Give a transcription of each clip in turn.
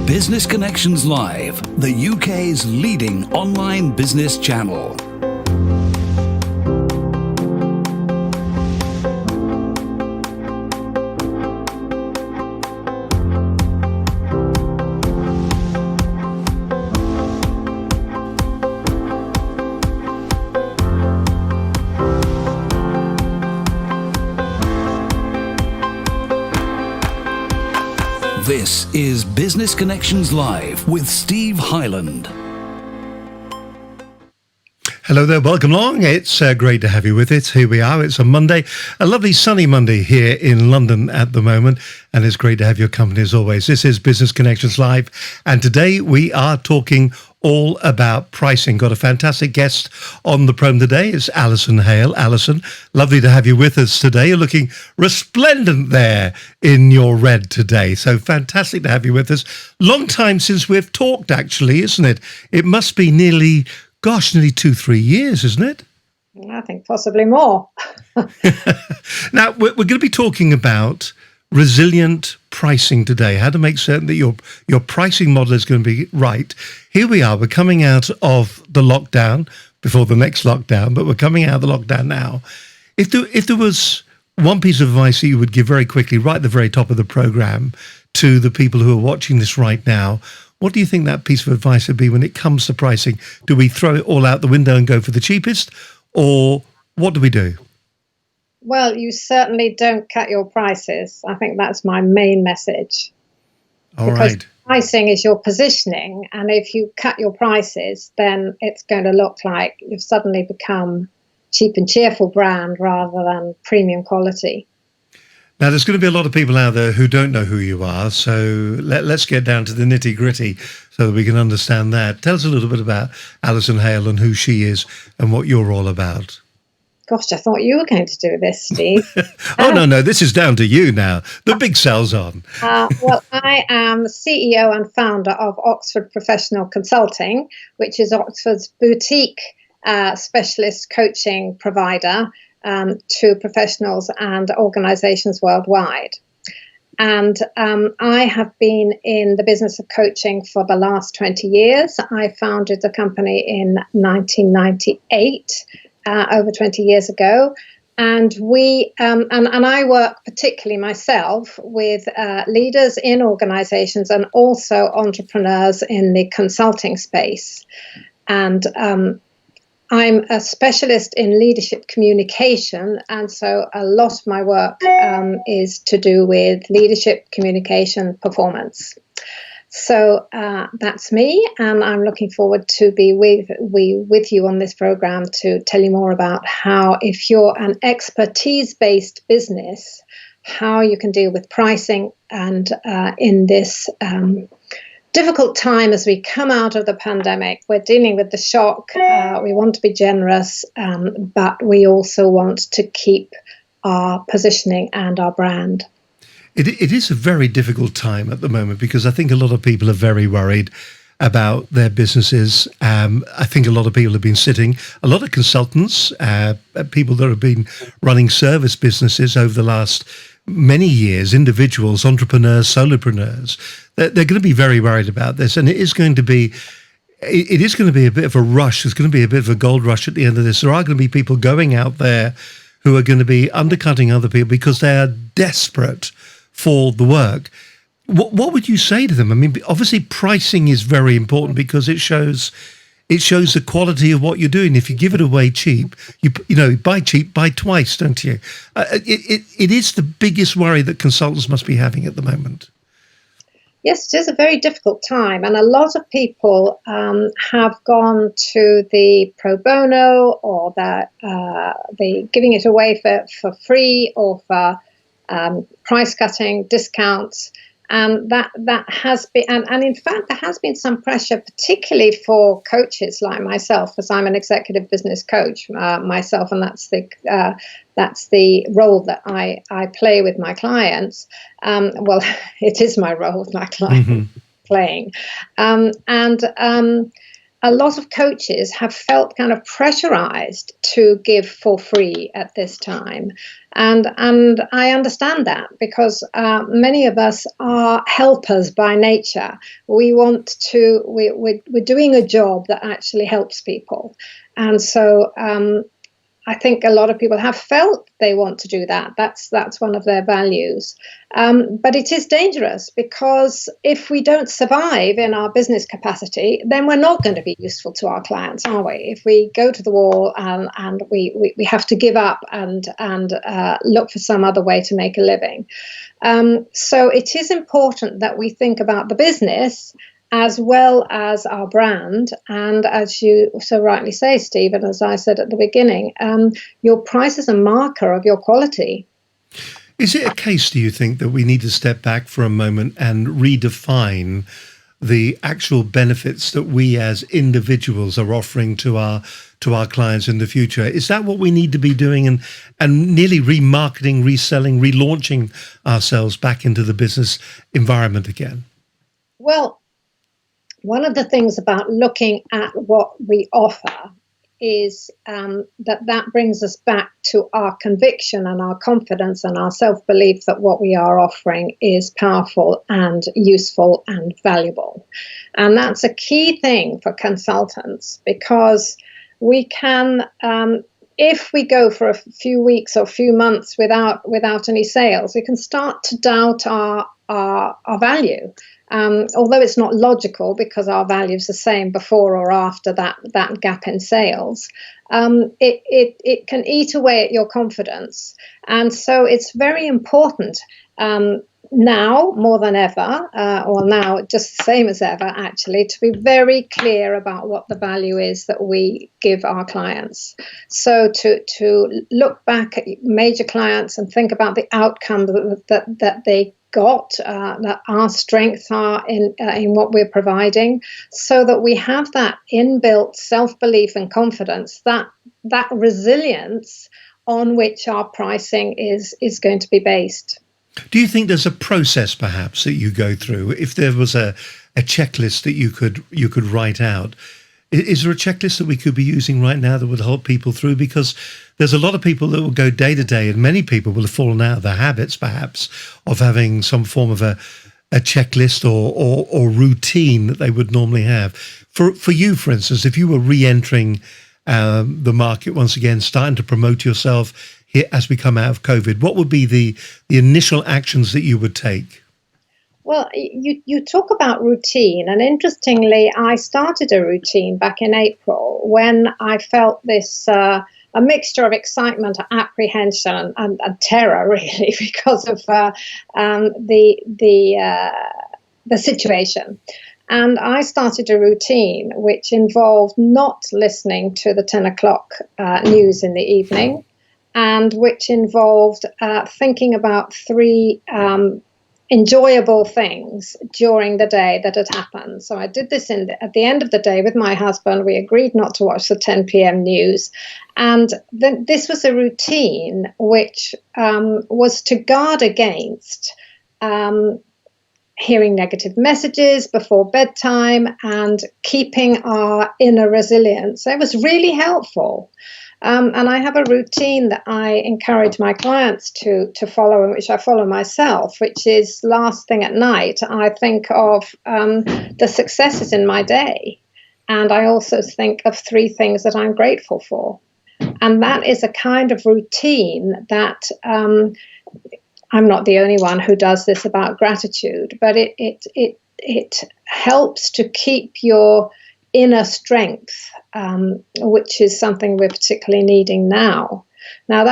Business Connections Live, the UK's leading online business channel. This is Business Connections Live with Steve Hyland. Hello there, welcome along. It's great to have you with us. Here we are. It's a Monday, a lovely sunny Monday here in London at the moment, and it's great to have your company as always. This is Business Connections Live, and today we are talking all about pricing. Got a fantastic guest on the program today. It's Allison Hale. Allison, lovely to have you with us today. You're looking resplendent there in your red today. So fantastic to have you with us. Long time since we've talked, actually, isn't it? It must be nearly 2-3 years, isn't it? I think possibly more. Now, we're going to be talking about resilient pricing today, how to make certain that your pricing model is going to be right. Here we are, we're coming out of the lockdown before the next lockdown, but we're coming out of the lockdown now. If there was one piece of advice that you would give very quickly, right at the very top of the program, to the people who are watching this right now, what do you think that piece of advice would be when it comes to pricing? Do we throw it all out the window and go for the cheapest, or what do we do? Well, you certainly don't cut your prices. I think that's my main message. All because right. Pricing is your positioning, and if you cut your prices, then it's going to look like you've suddenly become cheap and cheerful brand rather than premium quality. Now, there's going to be a lot of people out there who don't know who you are, so let's get down to the nitty-gritty so that we can understand that. Tell us a little bit about Allison Hale and who she is and what you're all about. Gosh, I thought you were going to do this, Steve. No, this is down to you now. The big cell's on. Well, I am CEO and founder of Oxford Professional Consulting, which is Oxford's boutique specialist coaching provider to professionals and organizations worldwide. And I have been in the business of coaching for the last 20 years. I founded the company in 1998, over 20 years ago. And we and I work particularly myself with leaders in organizations and also entrepreneurs in the consulting space. And I'm a specialist in leadership communication, and so a lot of my work is to do with leadership, communication, performance. So that's me, and I'm looking forward to be with you on this program to tell you more about how, if you're an expertise-based business, how you can deal with pricing and in this difficult time as we come out of the pandemic. We're dealing with the shock. We want to be generous, but we also want to keep our positioning and our brand. It is a very difficult time at the moment because I think a lot of people are very worried about their businesses. I think a lot of people have been sitting, a lot of consultants, people that have been running service businesses over the last many years, individuals, entrepreneurs, solopreneurs, they're going to be very worried about this. And it is going to be a bit of a rush. There's going to be a bit of a gold rush at the end of this. There are going to be people going out there who are going to be undercutting other people because they are desperate for the work. What would you say to them? I mean, obviously pricing is very important because it shows the quality of what you're doing. If you give it away cheap, you know, buy cheap, buy twice, don't you? It is the biggest worry that consultants must be having at the moment. Yes, it is a very difficult time, and a lot of people have gone to the pro bono or the giving it away for free or for price cutting, discounts. And that has been, and in fact, there has been some pressure, particularly for coaches like myself, as I'm an executive business coach myself, and that's the role that I play with my clients. Well, it is my role with my clients playing, and a lot of coaches have felt kind of pressurized to give for free at this time. And I understand that, because many of us are helpers by nature. We're doing a job that actually helps people. And so I think a lot of people have felt they want to do that. That's one of their values. But it is dangerous, because if we don't survive in our business capacity, then we're not going to be useful to our clients, are we? If we go to the wall and we have to give up and look for some other way to make a living. So it is important that we think about the business as well as our brand. And as you so rightly say, Steve, and as I said at the beginning, your price is a marker of your quality. Is it a case, do you think, that we need to step back for a moment and redefine the actual benefits that we as individuals are offering to our clients in the future? Is that what we need to be doing, and nearly remarketing, reselling, relaunching ourselves back into the business environment again? Well, one of the things about looking at what we offer is that brings us back to our conviction and our confidence and our self-belief that what we are offering is powerful and useful and valuable. And that's a key thing for consultants, because we can, if we go for a few weeks or few months without any sales, we can start to doubt our value. Although it's not logical, because our value is the same before or after that gap in sales, it can eat away at your confidence. And so it's very important now more than ever, or now just the same as ever, actually, to be very clear about what the value is that we give our clients. So to look back at major clients and think about the outcome that they got, that our strengths are in what we're providing, so that we have that inbuilt self-belief and confidence, that resilience on which our pricing is going to be based. Do you think there's a process perhaps that you go through? If there was a checklist that you could write out, is there a checklist that we could be using right now that would help people through? Because there's a lot of people that will go day to day, and many people will have fallen out of their habits perhaps of having some form of a checklist or routine that they would normally have. For you, for instance, if you were re-entering the market once again, starting to promote yourself here as we come out of COVID, what would be the initial actions that you would take? Well, you talk about routine, and interestingly, I started a routine back in April when I felt this a mixture of excitement, apprehension, and terror, really, because of the situation. And I started a routine which involved not listening to the 10 o'clock news in the evening, and which involved thinking about three enjoyable things during the day that had happened. So I did this at the end of the day with my husband. We agreed not to watch the 10 p.m. news. And then this was a routine which was to guard against hearing negative messages before bedtime and keeping our inner resilience. It was really helpful. And I have a routine that I encourage my clients to follow, and which I follow myself, which is last thing at night, I think of the successes in my day. And I also think of three things that I'm grateful for. And that is a kind of routine that I'm not the only one who does this about gratitude, but it helps to keep your inner strength, which is something we're particularly needing now. Now,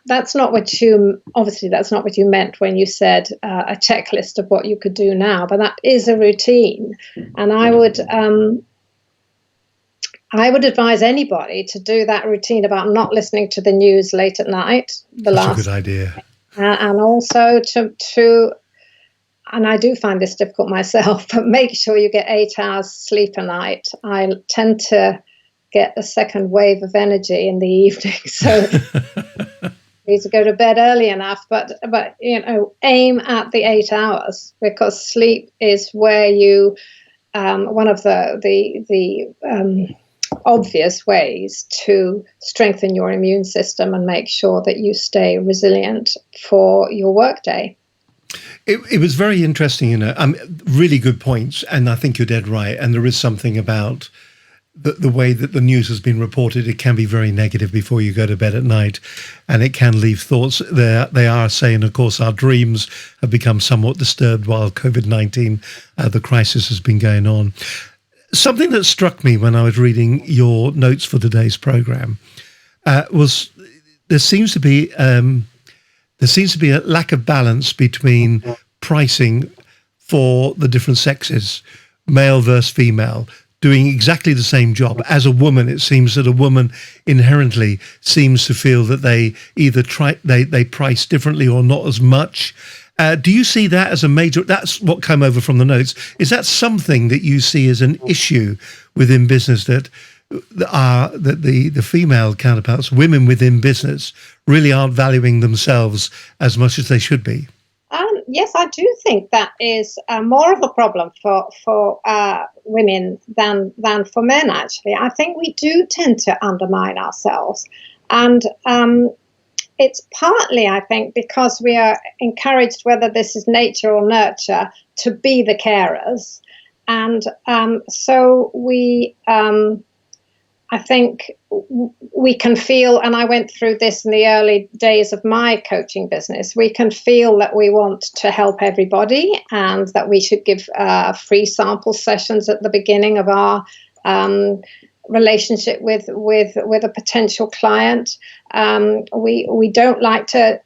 that's not what you meant when you said a checklist of what you could do now, but that is a routine. And I would advise anybody to do that routine about not listening to the news late at night. That's a good idea. And also and I do find this difficult myself, but make sure you get 8 hours sleep a night. I tend to get a second wave of energy in the evening, so need to go to bed early enough. But aim at the 8 hours, because sleep is where you one of the obvious ways to strengthen your immune system and make sure that you stay resilient for your workday. It was very interesting, really good points, and I think you're dead right. And there is something about the way that the news has been reported. It can be very negative before you go to bed at night, and it can leave thoughts there. They are saying, of course, our dreams have become somewhat disturbed while COVID-19, the crisis has been going on. Something that struck me when I was reading your notes for today's program was there seems to be a lack of balance between pricing for the different sexes, male versus female, doing exactly the same job. As a woman, it seems that a woman inherently seems to feel that they either they price differently or not as much. Do you see that as a major? That's what came over from the notes. Is that something that you see as an issue within business, that the female counterparts, women within business, really aren't valuing themselves as much as they should be? Yes, I do think that is more of a problem for women than for men, actually. I think we do tend to undermine ourselves. And it's partly, I think, because we are encouraged, whether this is nature or nurture, to be the carers. And so we... I think we can feel, and I went through this in the early days of my coaching business, we can feel that we want to help everybody and that we should give free sample sessions at the beginning of our relationship with a potential client. We don't like to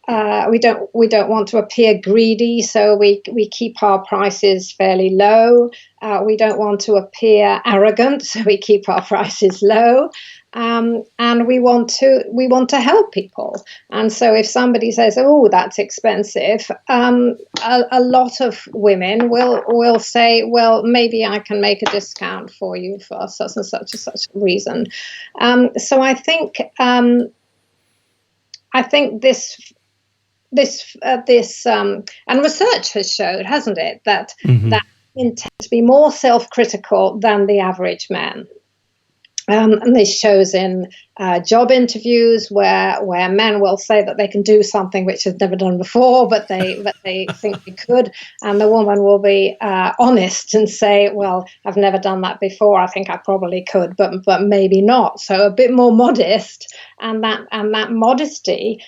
we don't want to appear greedy, so we keep our prices fairly low. We don't want to appear arrogant, so we keep our prices low. And we want to help people. And so if somebody says, "Oh, that's expensive," a lot of women will say, "Well, maybe I can make a discount for you for such and such a reason." So I think this and research has showed, hasn't it, that that men tend to be more self-critical than the average man. And this shows in job interviews where men will say that they can do something which is never done before, but they think they could, and the woman will be honest and say, "Well, I've never done that before. I think I probably could, but maybe not." So a bit more modest, and that modesty.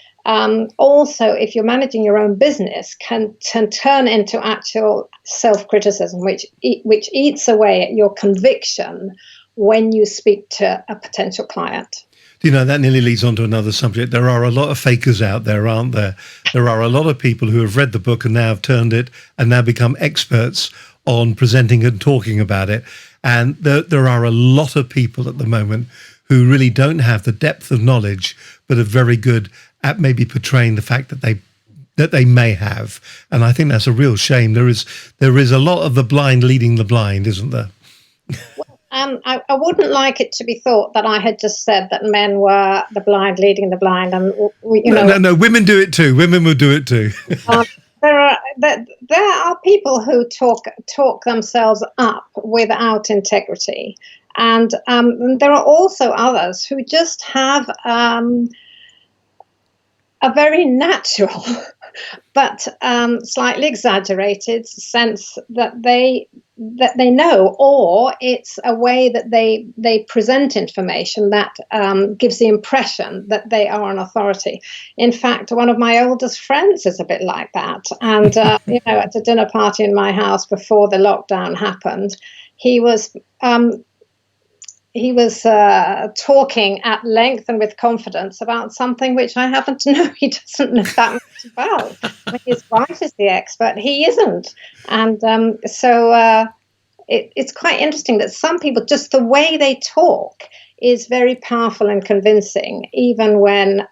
Also, if you're managing your own business, can turn into actual self-criticism, which eats away at your conviction when you speak to a potential client. That nearly leads on to another subject. There are a lot of fakers out there, aren't there? There are a lot of people who have read the book and now have turned it and now become experts on presenting and talking about it. And there are a lot of people at the moment who really don't have the depth of knowledge, but are very good at maybe portraying the fact that they may have. And I think that's a real shame. There is a lot of the blind leading the blind, isn't there? I wouldn't like it to be thought that I had just said that men were the blind leading the blind, and No, women do it too. Women will do it too. There are people who talk themselves up without integrity, and there are also others who just have a very natural but slightly exaggerated sense that they know, or it's a way that they present information that gives the impression that they are an authority. In fact, one of my oldest friends is a bit like that. And at a dinner party in my house before the lockdown happened, he was talking at length and with confidence about something which I happen to know he doesn't know that much about. I mean, his wife is the expert, he isn't. And so it's quite interesting that some people, just the way they talk is very powerful and convincing, even when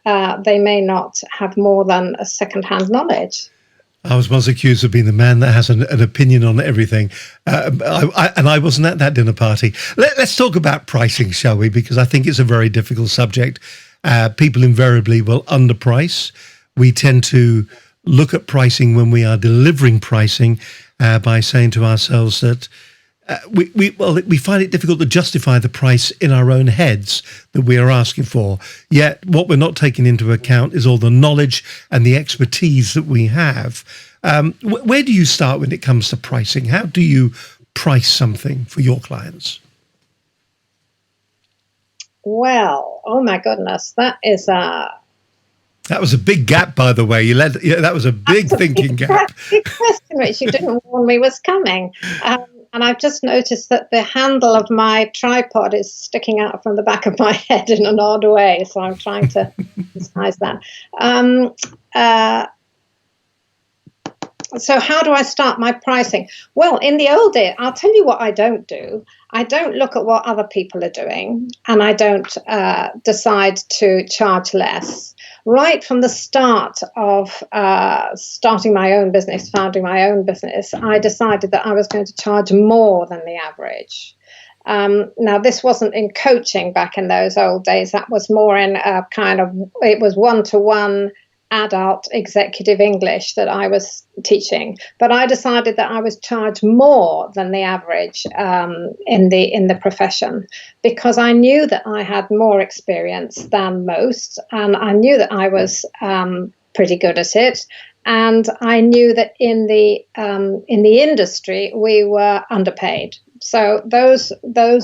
they may not have more than a second-hand knowledge. I was once accused of being the man that has an opinion on everything. And I wasn't at that dinner party. Let's talk about pricing, shall we? Because I think it's a very difficult subject. People invariably will underprice. We tend to look at pricing when we are delivering pricing by saying to ourselves that we find it difficult to justify the price in our own heads that we are asking for. Yet what we're not taking into account is all the knowledge and the expertise that we have. Where do you start when it comes to pricing? How do you price something for your clients? Well, oh my goodness, that was a big gap, by the way. That was a big thinking gap. Big question, which you didn't warn me was coming. And I've just noticed that the handle of my tripod is sticking out from the back of my head in an odd way. So I'm trying to disguise that. So how do I start my pricing? Well, in the old days, I'll tell you what I don't do. I don't look at what other people are doing, and I don't decide to charge less. Right from the start of starting my own business, founding my own business, I decided that I was going to charge more than the average. Now, this wasn't in coaching back in those old days. That was more in it was one-to-one adult executive English that I was teaching. But I decided that I was charged more than the average in the profession, because I knew that I had more experience than most, and I knew that I was pretty good at it. And I knew that in the industry we were underpaid. So those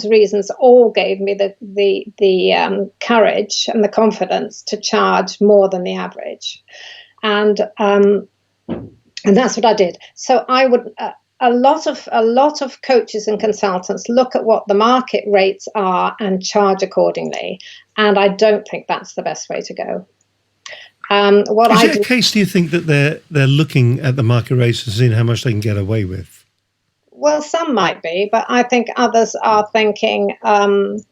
reasons all gave me the courage and the confidence to charge more than the average, and that's what I did. So I would a lot of coaches and consultants look at what the market rates are and charge accordingly, and I don't think that's the best way to go. Is it a case, do you think, that they're looking at the market rates and seeing how much they can get away with? Well, some might be, but I think others are thinking, well,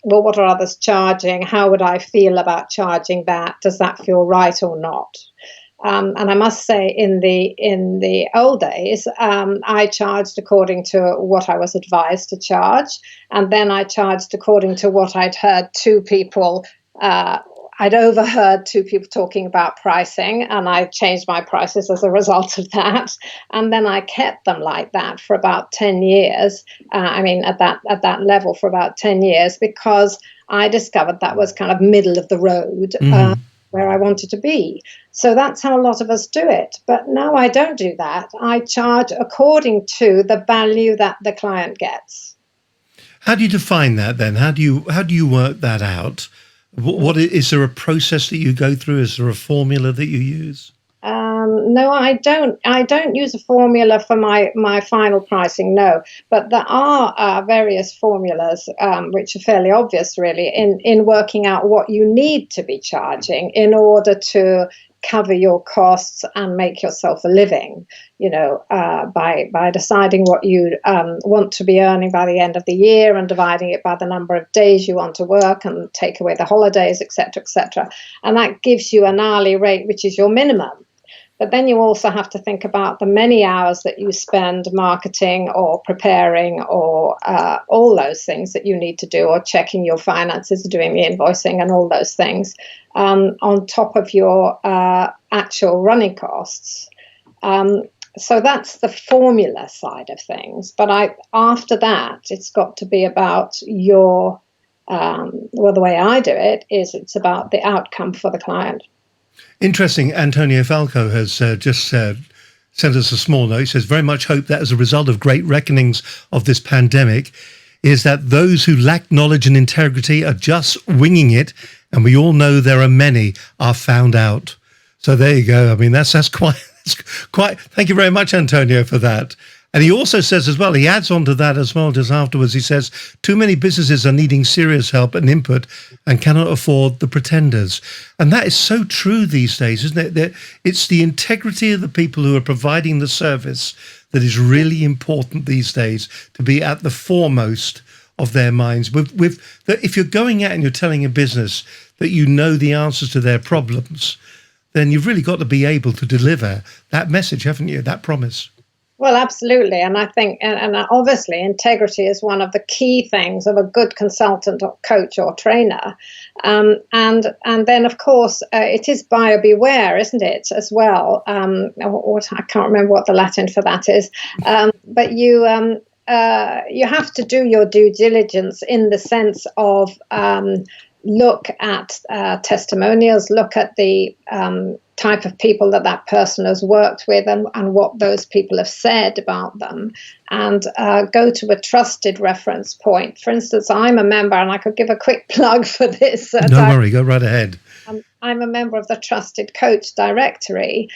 what are others charging? How would I feel about charging that? Does that feel right or not? And I must say, in the old days, I charged according to what I was advised to charge, and then I charged according to what I'd heard two people. I'd overheard two people talking about pricing, and I changed my prices as a result of that. And then I kept them like that for about 10 years. At that level for about 10 years, because I discovered that was kind of middle of the road where I wanted to be. So that's how a lot of us do it. But no, I don't do that. I charge according to the value that the client gets. How do you define that then? How do you work that out? What is there a process that you go through? Is there a formula that you use? No, I don't. I don't use a formula for my final pricing. No, but there are various formulas which are fairly obvious, really, in working out what you need to be charging in order to cover your costs and make yourself a living. By deciding what you want to be earning by the end of the year and dividing it by the number of days you want to work and take away the holidays, etc., etc. And that gives you an hourly rate, which is your minimum. But then you also have to think about the many hours that you spend marketing or preparing or all those things that you need to do, or checking your finances, doing the invoicing and all those things on top of your actual running costs. So that's the formula side of things. But after that, it's got to be about your, the way I do it is it's about the outcome for the client. Interesting. Antonio Falco has just sent us a small note. He says, very much hope that as a result of great reckonings of this pandemic is that those who lack knowledge and integrity are just winging it. And we all know there are many are found out. So there you go. I mean, that's quite, thank you very much, Antonio, for that. And he also says as well, he adds on to that as well, just afterwards, he says, too many businesses are needing serious help and input and cannot afford the pretenders. And that is so true these days, isn't it? It's the integrity of the people who are providing the service that is really important these days, to be at the foremost of their minds. If you're going out and you're telling a business that you know the answers to their problems, then you've really got to be able to deliver that message, haven't you? That promise. Well, absolutely. And I think, and obviously, integrity is one of the key things of a good consultant or coach or trainer. And then, of course, it is buyer beware, isn't it, as well? I can't remember what the Latin for that is. But you you have to do your due diligence in the sense of look at testimonials, look at the type of people that person has worked with and what those people have said about them, and go to a trusted reference point. For instance, I'm a member, and I could give a quick plug for this. Don't worry, go right ahead. I'm a member of the Trusted Coach Directory,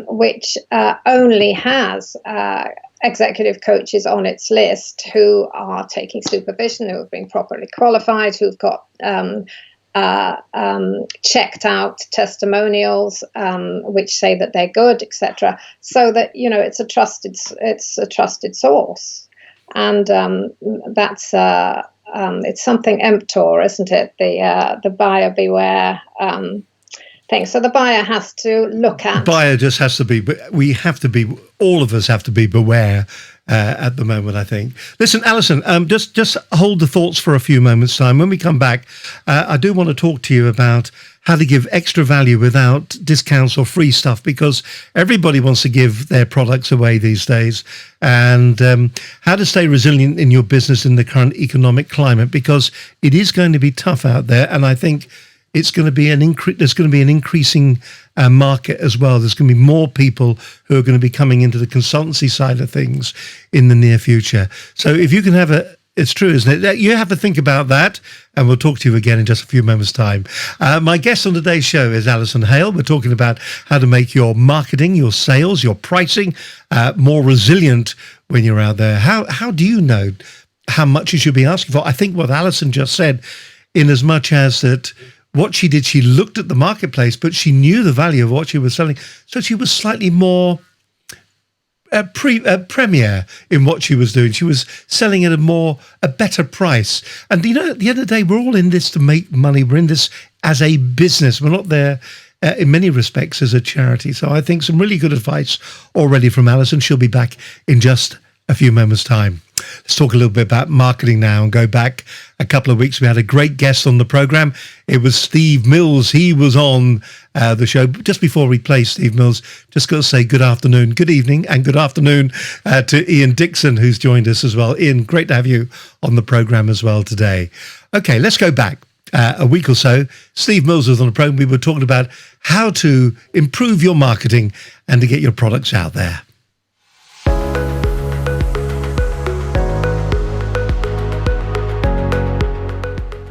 which only has executive coaches on its list who are taking supervision, who have been properly qualified, who've got checked out testimonials which say that they're good, etc. So that it's a trusted source, and that's it's something emptor, isn't it? The buyer beware thing. So the buyer has to look at. The buyer just has to be. We have to be. All of us have to be beware at the moment, I think. Listen, Allison, just hold the thoughts for a few moments' time. When we come back, I do want to talk to you about how to give extra value without discounts or free stuff, because everybody wants to give their products away these days, and how to stay resilient in your business in the current economic climate, because it is going to be tough out there, and I think it's going to be there's going to be an increasing market as well. There's going to be more people who are going to be coming into the consultancy side of things in the near future. So if you can it's true, isn't it? You have to think about that, and we'll talk to you again in just a few moments' time. My guest on today's show is Allison Hale. We're talking about how to make your marketing, your sales, your pricing more resilient when you're out there. How do you know how much you should be asking for? I think what Allison just said, in as much as that, what she did, she looked at the marketplace, but she knew the value of what she was selling. So she was slightly more premier in what she was doing. She was selling at a better price. And at the end of the day, we're all in this to make money. We're in this as a business. We're not there in many respects as a charity. So I think some really good advice already from Allison. She'll be back in just a few moments' time. Let's talk a little bit about marketing now and go back a couple of weeks. We had a great guest on the program. It was Steve Mills. He was on the show. Just before we play Steve Mills, just got to say good afternoon, good evening, and good afternoon to Ian Dixon, who's joined us as well. Ian, great to have you on the program as well today. Okay, let's go back a week or so. Steve Mills was on the program. We were talking about how to improve your marketing and to get your products out there.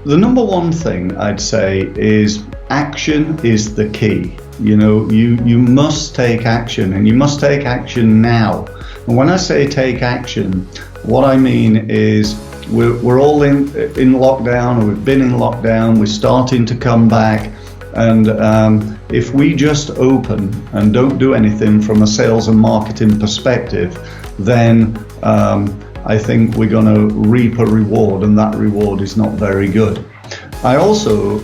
The number one thing I'd say is action is the key. You must take action, and you must take action now. And when I say take action, what I mean is we're all in lockdown, or we've been in lockdown, we're starting to come back, and if we just open and don't do anything from a sales and marketing perspective, then I think we're going to reap a reward, and that reward is not very good. I also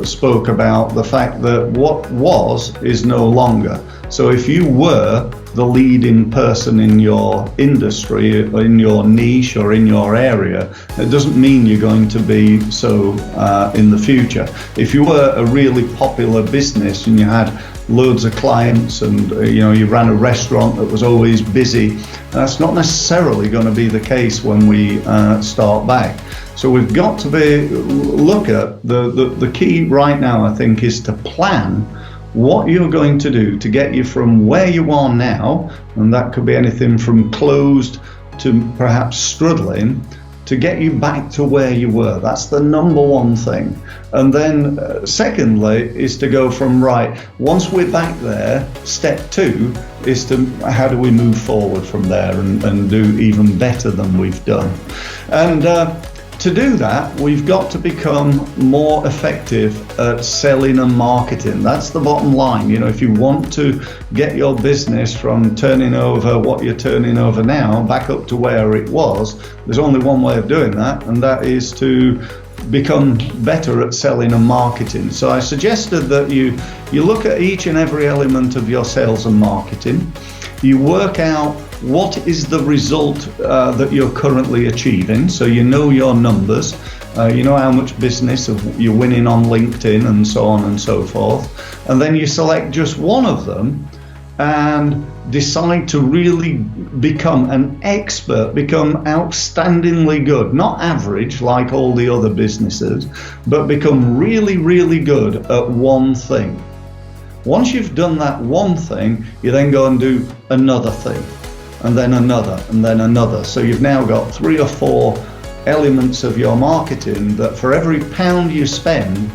spoke about the fact that what was is no longer. So if you were the leading person in your industry, in your niche, or in your area, it doesn't mean you're going to be so in the future. If you were a really popular business and you had loads of clients, and you ran a restaurant that was always busy, that's not necessarily going to be the case when we start back. So we've got to look at the key right now, I think, is to plan what you're going to do to get you from where you are now, and that could be anything from closed to perhaps struggling, to get you back to where you were. That's the number one thing. And then secondly is to go from, right, once we're back there, step two is to how do we move forward from there and do even better than we've done. And to do that, we've got to become more effective at selling and marketing. That's the bottom line. If you want to get your business from turning over what you're turning over now back up to where it was, there's only one way of doing that, and that is to become better at selling and marketing. So I suggested that you look at each and every element of your sales and marketing. You work out what is the result that you're currently achieving, so you know your numbers, you know how much business you're winning on LinkedIn and so on and so forth, and then you select just one of them and decide to really become an expert, become outstandingly good, not average like all the other businesses, but become really, really good at one thing. Once you've done that one thing, you then go and do another thing, and then another, and then another. So you've now got 3 or 4 elements of your marketing that for every pound you spend,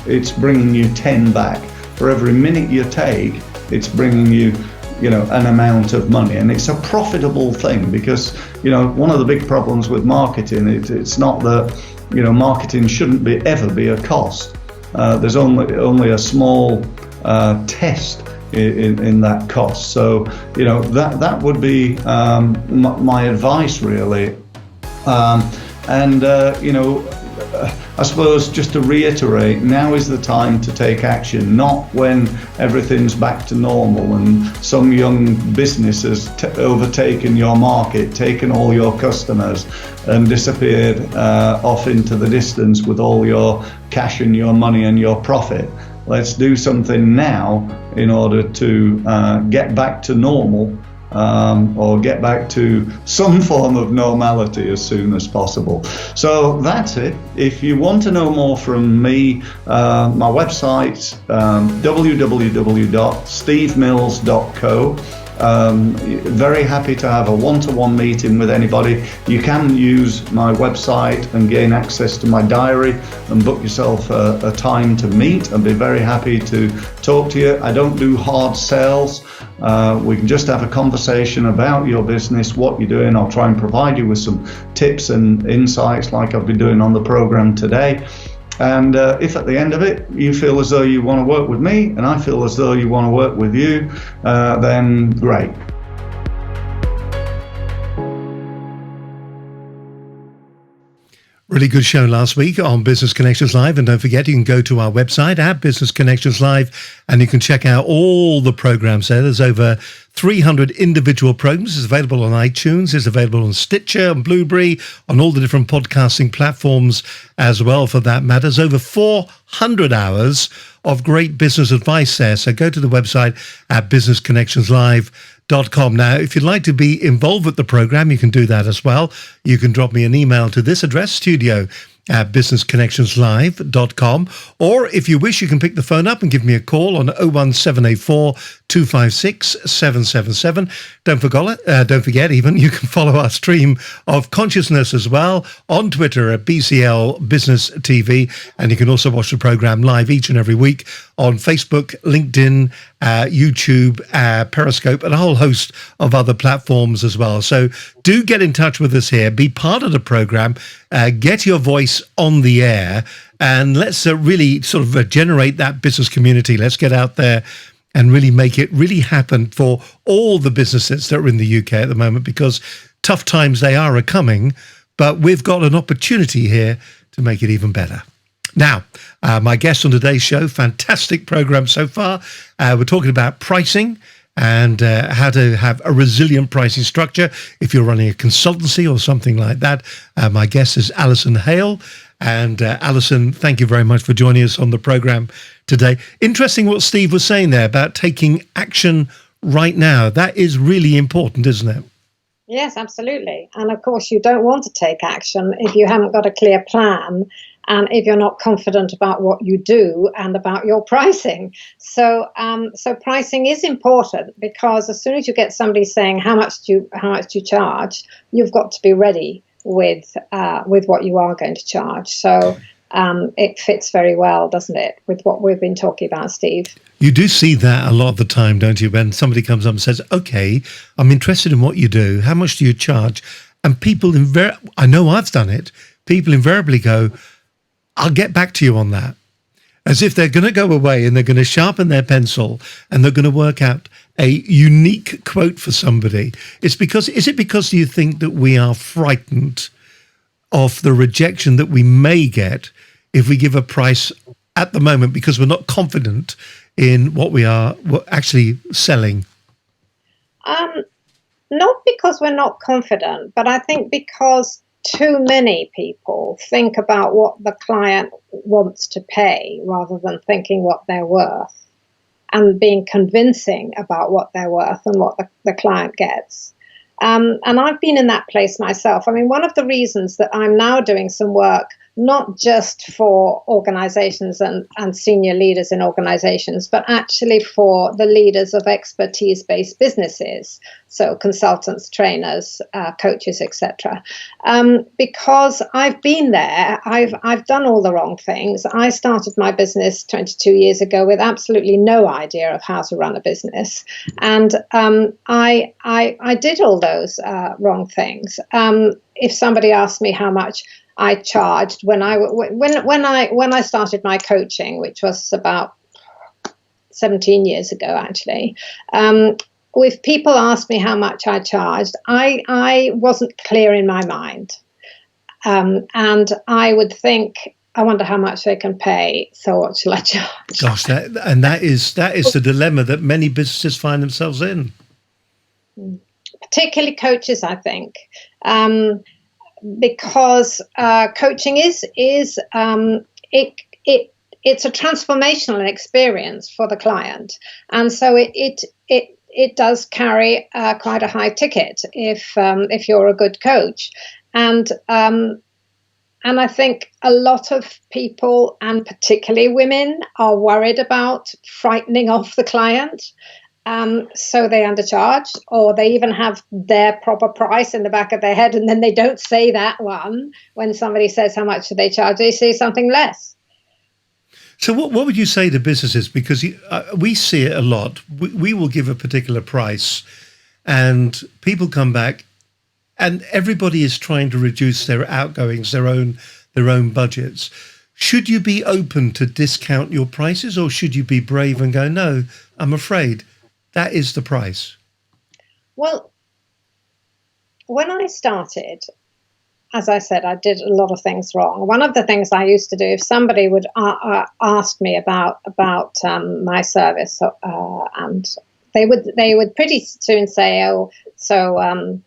it's bringing you 10 back. For every minute you take, it's bringing you, an amount of money. And it's a profitable thing because, one of the big problems with marketing, it's not that, marketing shouldn't ever be a cost. There's only a small test in that cost. So, that would be my advice really. I suppose just to reiterate, now is the time to take action, not when everything's back to normal and some young business has overtaken your market, taken all your customers and disappeared off into the distance with all your cash and your money and your profit. Let's do something now in order to get back to normal. Or get back to some form of normality as soon as possible. So that's it. If you want to know more from me, my website, www.stevemills.co. Very happy to have a one-to-one meeting with anybody. You can use my website and gain access to my diary and book yourself a time to meet. I'd be very happy to talk to you. I don't do hard sales. We can just have a conversation about your business, what you're doing. I'll try and provide you with some tips and insights like I've been doing on the program today. And if at the end of it you feel as though you want to work with me and I feel as though you want to work with you, then great. Really good show last week on Business Connections Live. And don't forget, you can go to our website at Business Connections Live and you can check out all the programs there. There's over 300 individual programs. It's available on iTunes. It's available on Stitcher and Blueberry, on all the different podcasting platforms as well, for that matter. There's over 400 hours of great business advice there. So go to the website at businessconnectionslive.com. Now, if you'd like to be involved with the program, you can do that as well. You can drop me an email to this address, studio@businessconnectionslive.com. Or if you wish, you can pick the phone up and give me a call on 01784 256 777. Don't forget, even you can follow our stream of consciousness as well on Twitter at BCL Business TV, and you can also watch the program live each and every week on Facebook, LinkedIn, YouTube, Periscope, and a whole host of other platforms as well. So do get in touch with us here, be part of the program, get your voice on the air, and let's really sort of generate that business community. Let's get out there and really make it really happen for all the businesses that are in the UK at the moment, because tough times they are coming, but we've got an opportunity here to make it even better. Now, my guest on today's show, fantastic program so far. We're talking about pricing and how to have a resilient pricing structure if you're running a consultancy or something like that. My guest is Allison Hale. And Allison, thank you very much for joining us on the program today. Interesting what Steve was saying there about taking action right now. That is really important, isn't it? Yes, absolutely. And of course, you don't want to take action if you haven't got a clear plan and if you're not confident about what you do and about your pricing. So pricing is important, because as soon as you get somebody saying how much do you charge, you've got to be ready with what you are going to charge. So it fits very well, doesn't it, with what we've been talking about, Steve? You do see that a lot of the time, don't you, when somebody comes up and says, okay, I'm interested in what you do. How much do you charge? And people, I know I've done it, people invariably go, I'll get back to you on that. As if they're going to go away and they're going to sharpen their pencil and they're going to work out a unique quote for somebody. Is it because you think that we are frightened of the rejection that we may get if we give a price at the moment because we're not confident in what we're actually selling? Not because we're not confident, but I think because too many people think about what the client wants to pay rather than thinking what they're worth. and being convincing about what they're worth and what the client gets. And I've been in that place myself. I mean, one of the reasons that I'm now doing some work, not just for organizations and senior leaders in organizations, but actually for the leaders of expertise-based businesses, so consultants, trainers, coaches, etc. Because I've been there, I've done all the wrong things. I started my business 22 years ago with absolutely no idea of how to run a business, and I did all those wrong things. If somebody asked me how much I charged when I started my coaching, which was about 17 years ago, actually. If people asked me how much I charged, I wasn't clear in my mind, and I would think, I wonder how much they can pay, so what shall I charge? Gosh, that is the dilemma that many businesses find themselves in. Particularly coaches, I think. Because coaching is it's a transformational experience for the client, and so it does carry quite a high ticket if you're a good coach, and I think a lot of people, and particularly women, are worried about frightening off the client. So they undercharge, or they even have their proper price in the back of their head, and then they don't say that one. When somebody says how much do they charge, they say something less. So what would you say to businesses? Because we see it a lot. We will give a particular price, and people come back, and everybody is trying to reduce their outgoings, their own budgets. Should you be open to discount your prices, or should you be brave and go, no, I'm afraid that is the price? Well, when I started, as I said, I did a lot of things wrong. One of the things I used to do, if somebody would ask me about my service, and they would pretty soon say, "Oh, so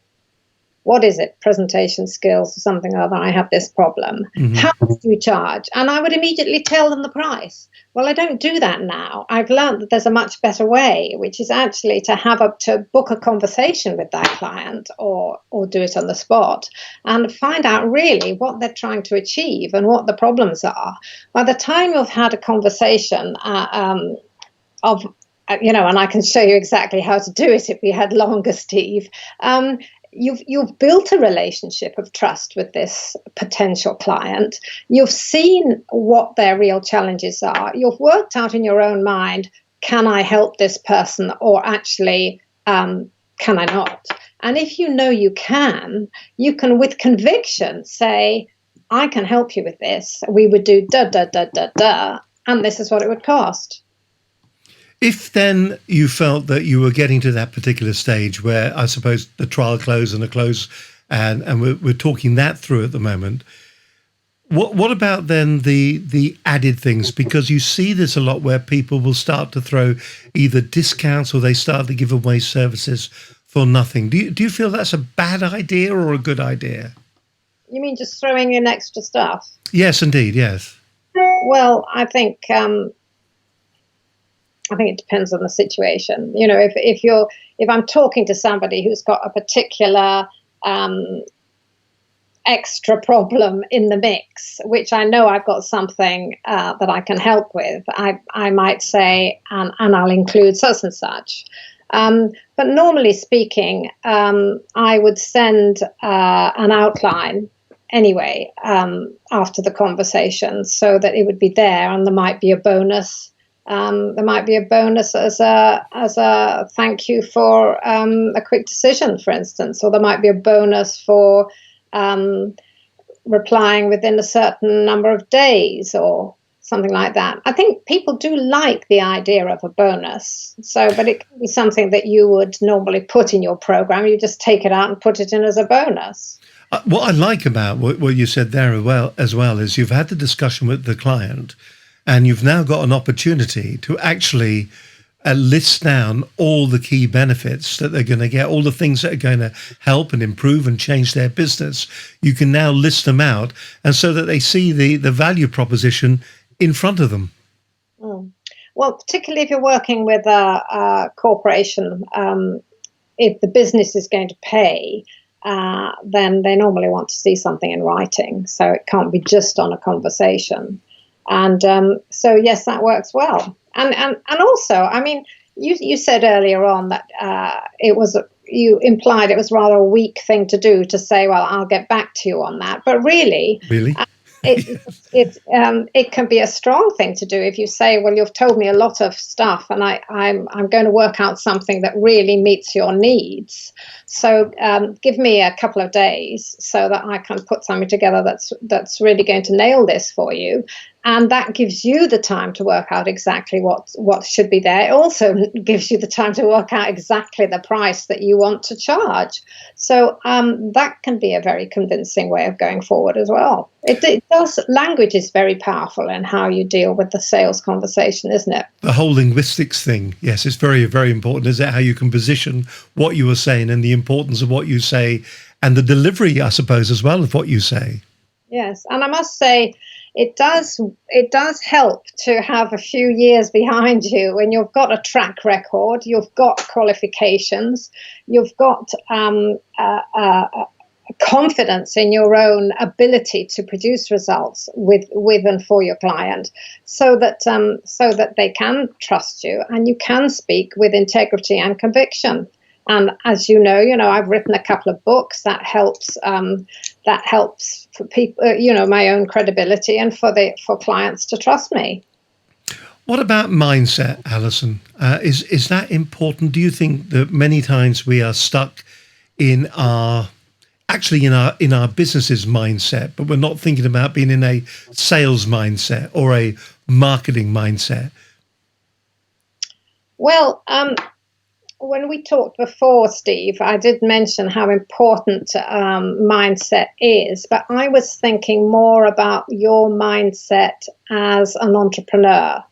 what is it? Presentation skills or something or other. I have this problem. Mm-hmm. How much do you charge?" And I would immediately tell them the price. Well, I don't do that now. I've learned that there's a much better way, which is actually to book a conversation with that client or do it on the spot and find out really what they're trying to achieve and what the problems are. By the time you've had a conversation and I can show you exactly how to do it if we had longer, Steve. You've built a relationship of trust with this potential client. You've seen what their real challenges are. You've worked out in your own mind, can I help this person, or actually, can I not? And if you know you can with conviction say, I can help you with this. We would do da, da, da, da, da, and this is what it would cost. If then you felt that you were getting to that particular stage where I suppose the trial close and we're talking that through at the moment, what about then the added things? Because you see this a lot where people will start to throw either discounts or they start to give away services for nothing. Do you feel that's a bad idea or a good idea? You mean just throwing in extra stuff? Yes, indeed, yes. Well, I think it depends on the situation. You know, if I'm talking to somebody who's got a particular extra problem in the mix, which I know I've got something that I can help with, I might say, and I'll include such and such. But normally speaking, I would send an outline anyway after the conversation so that it would be there, and there might be a bonus. There might be a bonus as a thank you for a quick decision, for instance, or there might be a bonus for replying within a certain number of days or something like that. I think people do like the idea of a bonus. But it can be something that you would normally put in your program. You just take it out and put it in as a bonus. What I like about what you said there as well is you've had the discussion with the client, and you've now got an opportunity to actually list down all the key benefits that they're going to get, all the things that are going to help and improve and change their business. You can now list them out, and so that they see the value proposition in front of them. Well, particularly if you're working with a corporation, if the business is going to pay, then they normally want to see something in writing. So it can't be just on a conversation. And so, yes, that works well. And also, I mean, you said earlier on that you implied it was rather a weak thing to do, to say, well, I'll get back to you on that. But really? It can be a strong thing to do if you say, well, you've told me a lot of stuff and I'm going to work out something that really meets your needs. So give me a couple of days so that I can put something together that's really going to nail this for you. And that gives you the time to work out exactly what should be there. It also gives you the time to work out exactly the price that you want to charge. So that can be a very convincing way of going forward as well. It does. Language is very powerful in how you deal with the sales conversation, isn't it? The whole linguistics thing, yes, it's very, very important. Is it how you can position what you were saying and the importance of what you say and the delivery, I suppose, as well, of what you say. Yes, and I must say, it does help to have a few years behind you when you've got a track record, you've got qualifications, you've got confidence in your own ability to produce results with and for your client, so that they can trust you and you can speak with integrity and conviction. And as you know, I've written a couple of books that helps for people, my own credibility and for clients to trust me. What about mindset, Allison? Is that important? Do you think that many times we are stuck in our business's mindset, but we're not thinking about being in a sales mindset or a marketing mindset? Well, when we talked before, Steve, I did mention how important mindset is, but I was thinking more about your mindset as an entrepreneur.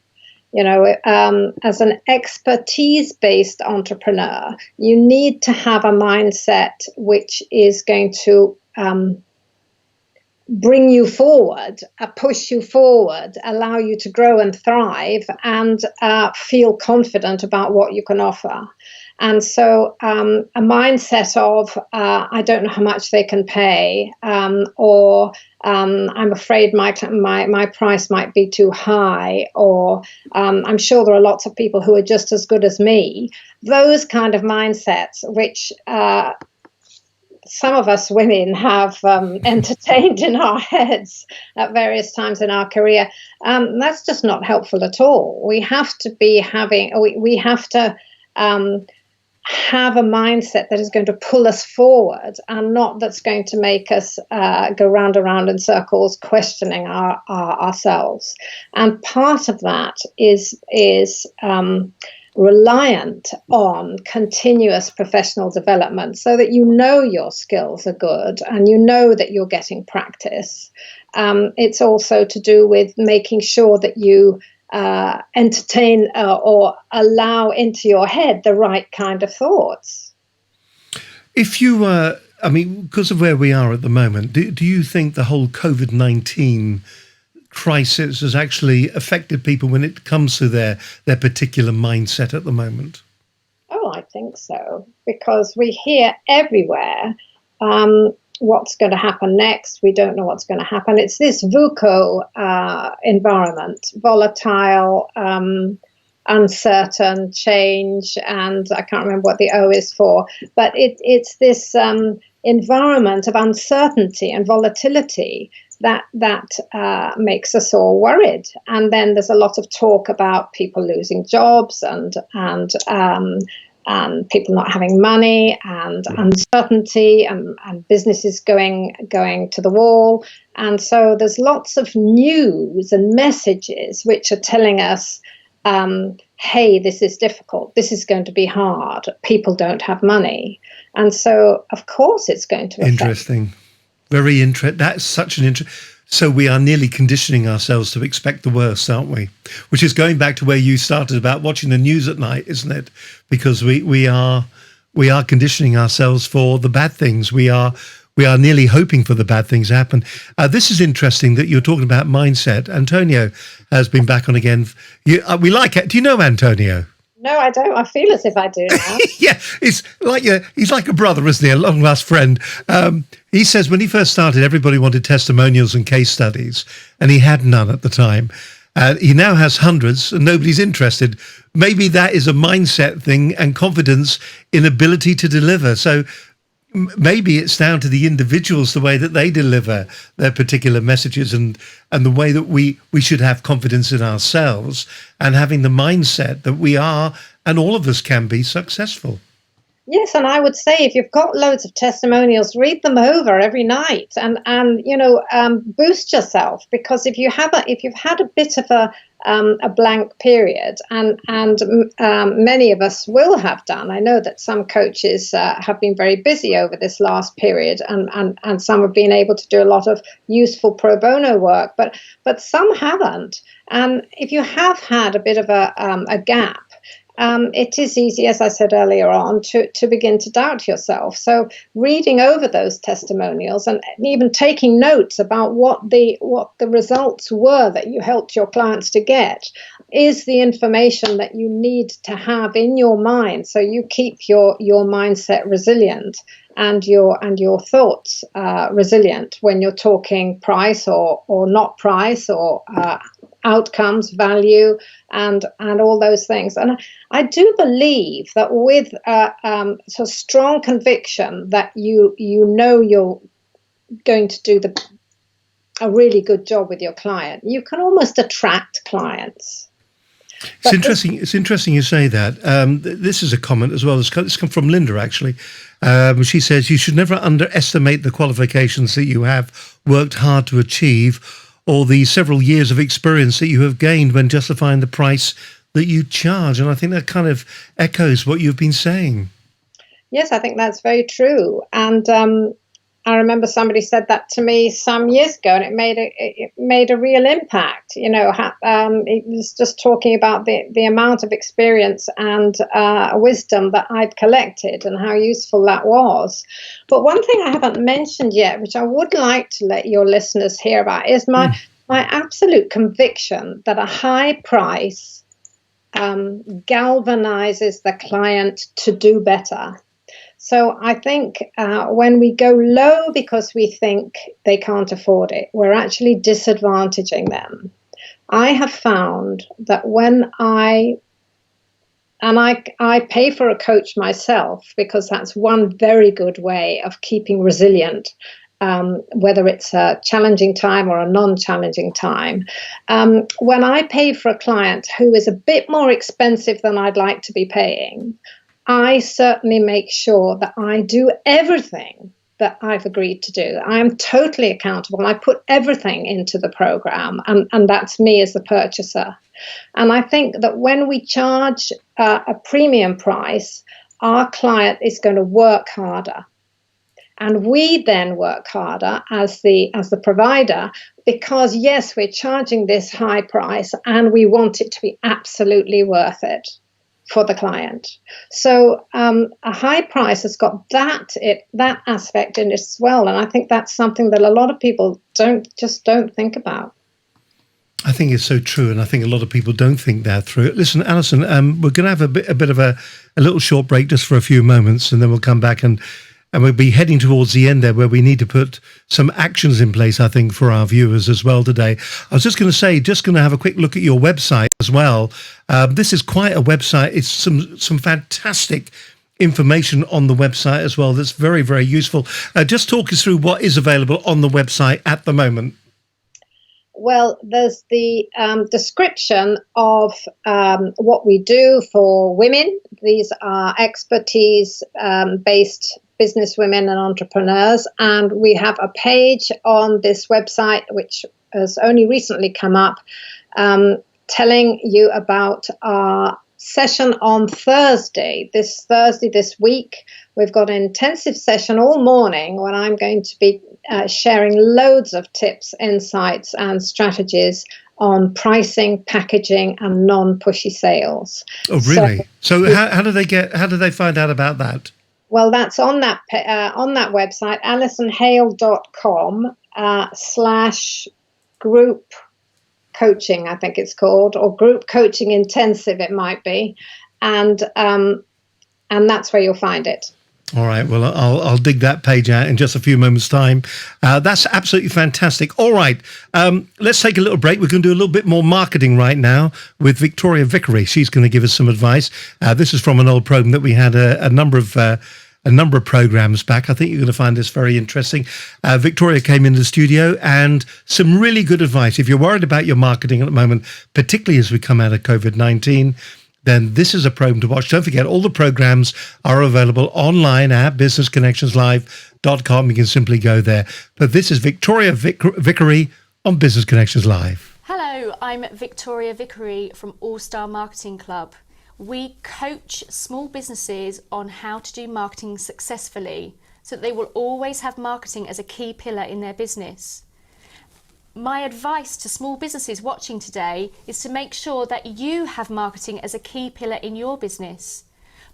As an expertise-based entrepreneur, you need to have a mindset which is going to bring you forward, push you forward, allow you to grow and thrive, and feel confident about what you can offer. And so a mindset of, I don't know how much they can pay, or I'm afraid my price might be too high, or I'm sure there are lots of people who are just as good as me. Those kind of mindsets, which some of us women have entertained in our heads at various times in our career, that's just not helpful at all. We have to have a mindset that is going to pull us forward, and not that's going to make us go round and round in circles, questioning ourselves. And part of that is reliant on continuous professional development, so that your skills are good and that you're getting practice. It's also to do with making sure that you entertain or allow into your head the right kind of thoughts. If you because of where we are at the moment, do you think the whole COVID-19 crisis has actually affected people when it comes to their particular mindset at the moment? Oh, I think so, because we hear everywhere what's going to happen next. We don't know what's going to happen. It's this VUCA environment, volatile, uncertain, change, and I can't remember what the O is for, but it's this environment of uncertainty and volatility that makes us all worried. And then there's a lot of talk about people losing jobs and people not having money, and uncertainty, and businesses going to the wall. And so there's lots of news and messages which are telling us, hey, this is difficult, this is going to be hard, people don't have money. And so, of course, it's going to affect. Interesting. Very interesting. That's such an So we are nearly conditioning ourselves to expect the worst, aren't we? Which is going back to where you started about watching the news at night, isn't it? Because we are conditioning ourselves for the bad things. We are we are nearly hoping for the bad things to happen. This is interesting that you're talking about mindset. Antonio has been back on again. We like it. Do you know Antonio? No, I don't. I feel as if I do now. Yeah, he's like a brother, isn't he? A long lost friend. He says when he first started, everybody wanted testimonials and case studies, and he had none at the time. He now has hundreds, and nobody's interested. Maybe that is a mindset thing and confidence in ability to deliver. So maybe it's down to the individuals, the way that they deliver their particular messages, and the way that we should have confidence in ourselves and having the mindset that we are, and all of us can be, successful. Yes, and I would say if you've got loads of testimonials, read them over every night and boost yourself, because if you've had a bit of a blank period, and many of us will have done. I know that some coaches have been very busy over this last period, and some have been able to do a lot of useful pro bono work, but some haven't. And if you have had a bit of a gap, it is easy, as I said earlier on, to begin to doubt yourself. So reading over those testimonials and even taking notes about what the results were that you helped your clients to get is the information that you need to have in your mind, so you keep your mindset resilient and your thoughts resilient when you're talking price or not price, or outcomes, value, and all those things. And I do believe that with so strong conviction that you know you're going to do a really good job with your client, you can almost attract clients. It's interesting. It's interesting you say that. This is a comment as well. It's come from Linda, actually. She says you should never underestimate the qualifications that you have worked hard to achieve, or the several years of experience that you have gained when justifying the price that you charge. And I think that kind of echoes what you've been saying. Yes, I think that's very true. And I remember somebody said that to me some years ago, and it made a real impact. It was just talking about the amount of experience and wisdom that I'd collected and how useful that was. But one thing I haven't mentioned yet, which I would like to let your listeners hear about, is my absolute conviction that a high price galvanizes the client to do better. So I think when we go low because we think they can't afford it, we're actually disadvantaging them. I have found that when I pay for a coach myself, because that's one very good way of keeping resilient, whether it's a challenging time or a non-challenging time. When I pay for a client who is a bit more expensive than I'd like to be paying, I certainly make sure that I do everything that I've agreed to do. I am totally accountable. I put everything into the program, and that's me as the purchaser. And I think that when we charge a premium price, our client is going to work harder. And we then work harder as the provider, because yes, we're charging this high price and we want it to be absolutely worth it for the client. So a high price has got that aspect in it as well, and I think that's something that a lot of people don't think about. I think it's so true, and I think a lot of people don't think that through. Listen, Allison, we're going to have a bit of a little short break just for a few moments, and then we'll come back and we'll be heading towards the end there, where we need to put some actions in place, I think, for our viewers as well today. I was just going to have a quick look at your website as well. This is quite a website. It's some fantastic information on the website as well that's very, very useful. Just talk us through what is available on the website at the moment. Well, there's the description of what we do for women. These are expertise-based business women and entrepreneurs. And we have a page on this website, which has only recently come up, telling you about our session on Thursday this week. We've got an intensive session all morning when I'm going to be sharing loads of tips, insights, and strategies on pricing, packaging, and non-pushy sales. Oh, really? So how do they find out about that? Well, that's on that website, AllisonHale.com/group coaching, I think it's called, or group coaching intensive, it might be, and that's where you'll find it. All right. Well, I'll dig that page out in just a few moments' time. That's absolutely fantastic. All right. Let's take a little break. We're going to do a little bit more marketing right now with Victoria Vickery. She's going to give us some advice. This is from an old program that we had a number of programs back. I think you're going to find this very interesting. Victoria came into the studio and some really good advice. If you're worried about your marketing at the moment, particularly as we come out of COVID-19, then this is a program to watch. Don't forget, all the programs are available online at businessconnectionslive.com. You can simply go there. But this is Victoria Vickery on Business Connections Live. Hello, I'm Victoria Vickery from All Star Marketing Club. We coach small businesses on how to do marketing successfully so that they will always have marketing as a key pillar in their business. My advice to small businesses watching today is to make sure that you have marketing as a key pillar in your business.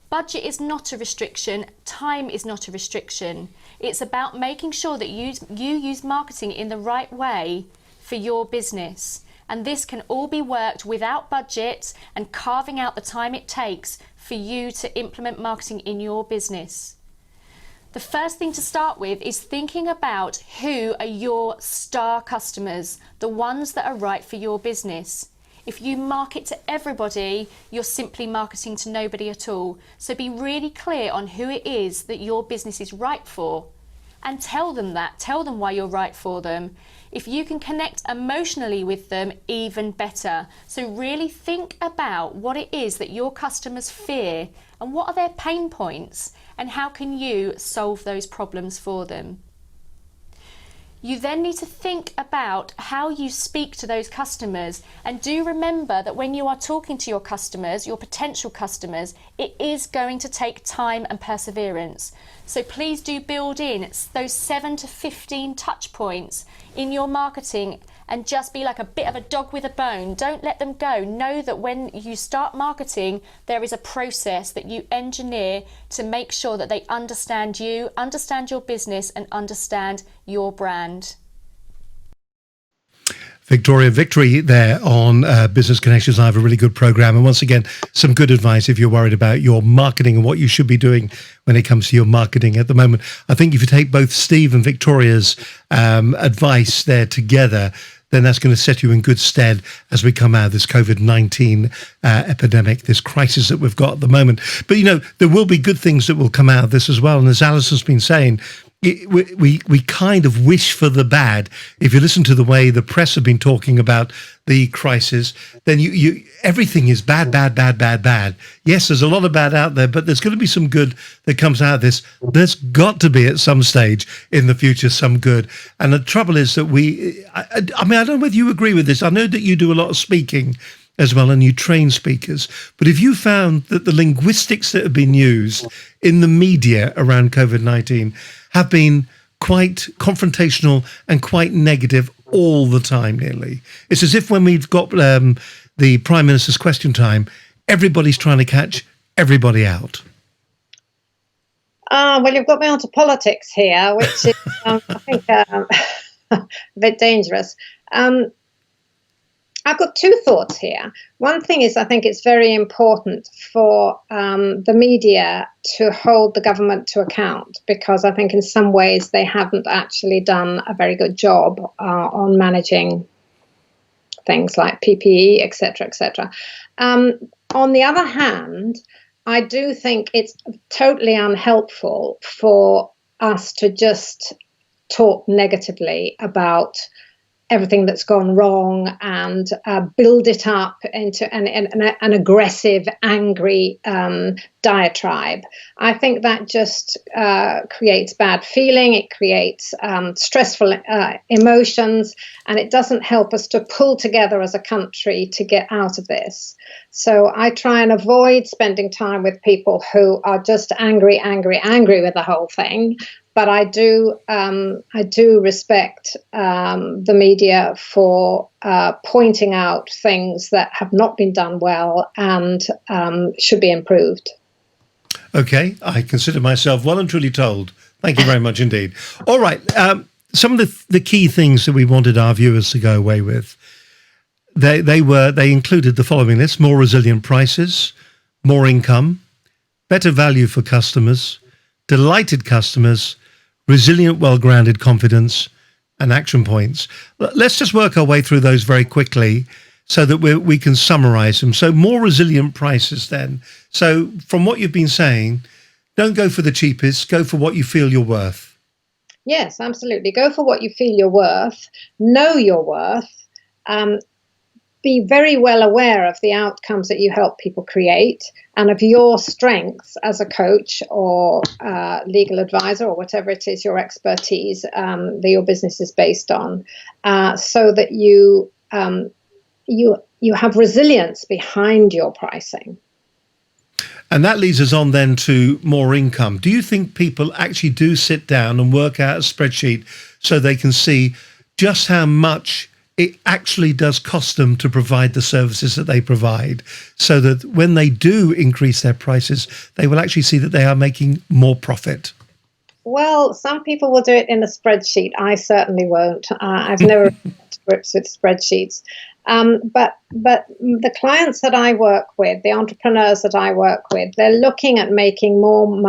Budget is not a restriction, time is not a restriction. It's about making sure that you use marketing in the right way for your business. And this can all be worked without budget and carving out the time it takes for you to implement marketing in your business. The first thing to start with is thinking about who are your star customers, the ones that are right for your business. If you market to everybody, you're simply marketing to nobody at all. So be really clear on who it is that your business is right for and tell them that. Tell them why you're right for them. If you can connect emotionally with them, even better. So really think about what it is that your customers fear and what are their pain points and how can you solve those problems for them. You then need to think about how you speak to those customers, and do remember that when you are talking to your customers, your potential customers, it is going to take time and perseverance. So please do build in those 7 to 15 touch points in your marketing and just be like a bit of a dog with a bone. Don't let them go. Know that when you start marketing, there is a process that you engineer to make sure that they understand you, understand your business, and understand your brand. Victoria Vickery there on Business Connections. I have a really good program. And once again, some good advice if you're worried about your marketing and what you should be doing when it comes to your marketing at the moment. I think if you take both Steve and Victoria's advice there together, then that's going to set you in good stead as we come out of this COVID-19 epidemic, this crisis that we've got at the moment. But, there will be good things that will come out of this as well. And as Alison's been saying, we kind of wish for the bad. If you listen to the way the press have been talking about the crisis, then you everything is bad. Yes, there's a lot of bad out there, but there's going to be some good that comes out of this. There's got to be at some stage in the future some good. And the trouble is that I don't know whether you agree with this. I know that you do a lot of speaking as well, and you train speakers. But if you found that the linguistics that have been used in the media around COVID-19 have been quite confrontational and quite negative all the time, nearly. It's as if when we've got the Prime Minister's question time, everybody's trying to catch everybody out. Well, you've got me onto politics here, which is, I think, a bit dangerous. I've got two thoughts here. One thing is, I think it's very important for the media to hold the government to account, because I think in some ways they haven't actually done a very good job on managing things like PPE, etc., etc. On the other hand, I do think it's totally unhelpful for us to just talk negatively about everything that's gone wrong and build it up into an aggressive, angry diatribe. I think that just creates bad feeling, it creates stressful emotions, and it doesn't help us to pull together as a country to get out of this. So I try and avoid spending time with people who are just angry with the whole thing. But I do respect the media for pointing out things that have not been done well and should be improved. Okay, I consider myself well and truly told. Thank you very much indeed. All right, some of the key things that we wanted our viewers to go away with, they included the following list: more resilient prices, more income, better value for customers, delighted customers, resilient, well-grounded confidence, and action points. Let's just work our way through those very quickly so that we can summarize them. So more resilient prices then. So from what you've been saying, don't go for the cheapest, go for what you feel you're worth. Yes, absolutely. Go for what you feel you're worth. Know your worth. Be very well aware of the outcomes that you help people create and of your strengths as a coach or legal advisor or whatever it is, your expertise that your business is based on, so that you have resilience behind your pricing. And that leads us on then to more income. Do you think people actually do sit down and work out a spreadsheet so they can see just how much it actually does cost them to provide the services that they provide, so that when they do increase their prices, they will actually see that they are making more profit? Well, some people will do it in a spreadsheet. I certainly won't. I've never got to grips with spreadsheets. But the clients that I work with, the entrepreneurs that I work with, they're looking at making more,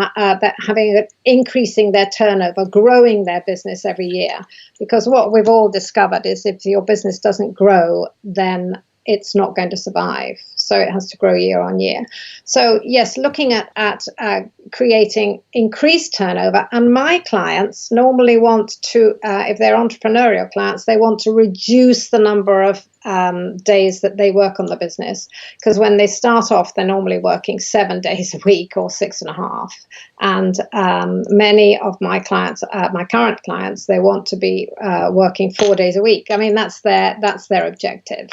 increasing their turnover, growing their business every year. Because what we've all discovered is if your business doesn't grow, then it's not going to survive. So it has to grow year on year. So yes, looking at creating increased turnover. And my clients normally want to, if they're entrepreneurial clients, they want to reduce the number of days that they work on the business. Because when they start off, they're normally working 7 days a week or 6.5. And many of my clients, my current clients, they want to be working 4 days a week. I mean, that's their objective.